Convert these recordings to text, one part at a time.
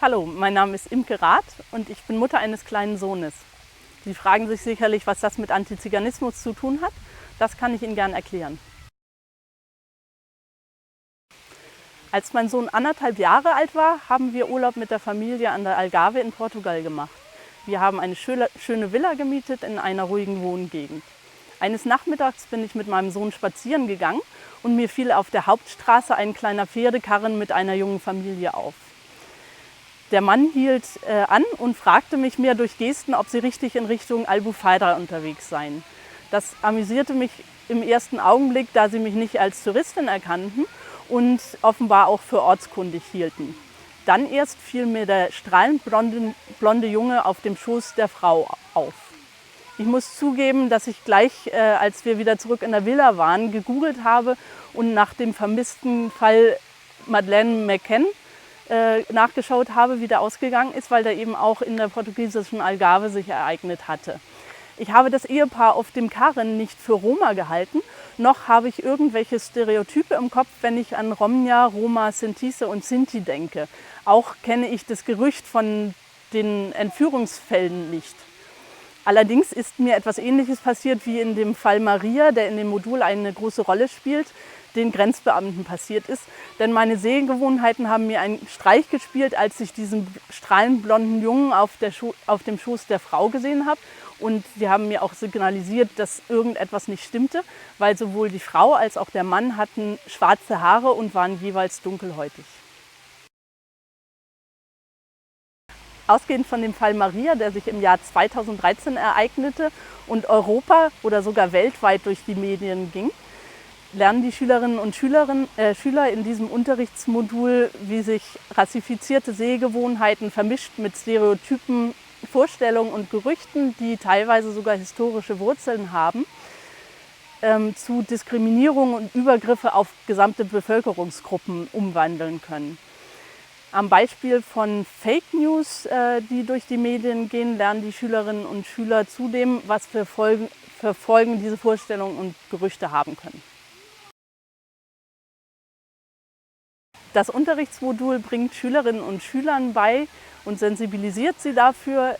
Hallo, mein Name ist Imke Rath und ich bin Mutter eines kleinen Sohnes. Sie fragen sich sicherlich, was das mit Antiziganismus zu tun hat. Das kann ich Ihnen gern erklären. Als mein Sohn 1,5 Jahre alt war, haben wir Urlaub mit der Familie an der Algarve in Portugal gemacht. Wir haben eine schöne Villa gemietet in einer ruhigen Wohngegend. Eines Nachmittags bin ich mit meinem Sohn spazieren gegangen und mir fiel auf der Hauptstraße ein kleiner Pferdekarren mit einer jungen Familie auf. Der Mann hielt an und fragte mich mehr durch Gesten, ob sie richtig in Richtung Albufeira unterwegs seien. Das amüsierte mich im ersten Augenblick, da sie mich nicht als Touristin erkannten und offenbar auch für ortskundig hielten. Dann erst fiel mir der strahlend blonde Junge auf dem Schoß der Frau auf. Ich muss zugeben, dass ich gleich, als wir wieder zurück in der Villa waren, gegoogelt habe und nach dem vermissten Fall Madeleine McCann nachgeschaut habe, wie der ausgegangen ist, weil der eben auch in der portugiesischen Algarve sich ereignet hatte. Ich habe das Ehepaar auf dem Karren nicht für Roma gehalten, noch habe ich irgendwelche Stereotype im Kopf, wenn ich an Romnia, Roma, Sintise und Sinti denke. Auch kenne ich das Gerücht von den Entführungsfällen nicht. Allerdings ist mir etwas Ähnliches passiert wie in dem Fall Maria, der in dem Modul eine große Rolle spielt, den Grenzbeamten passiert ist. Denn meine Sehgewohnheiten haben mir einen Streich gespielt, als ich diesen strahlend blonden Jungen auf dem Schoß der Frau gesehen habe. Und sie haben mir auch signalisiert, dass irgendetwas nicht stimmte, weil sowohl die Frau als auch der Mann hatten schwarze Haare und waren jeweils dunkelhäutig. Ausgehend von dem Fall Maria, der sich im Jahr 2013 ereignete und Europa oder sogar weltweit durch die Medien ging, lernen die Schülerinnen und Schüler in diesem Unterrichtsmodul, wie sich rassifizierte Sehgewohnheiten vermischt mit Stereotypen, Vorstellungen und Gerüchten, die teilweise sogar historische Wurzeln haben, zu Diskriminierung und Übergriffe auf gesamte Bevölkerungsgruppen umwandeln können. Am Beispiel von Fake News, die durch die Medien gehen, lernen die Schülerinnen und Schüler zudem, was für Folgen diese Vorstellungen und Gerüchte haben können. Das Unterrichtsmodul bringt Schülerinnen und Schülern bei und sensibilisiert sie dafür,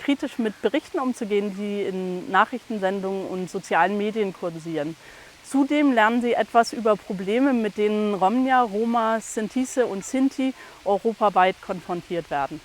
kritisch mit Berichten umzugehen, die in Nachrichtensendungen und sozialen Medien kursieren. Zudem lernen sie etwas über Probleme, mit denen Romnia, Roma, Sintise und Sinti europaweit konfrontiert werden.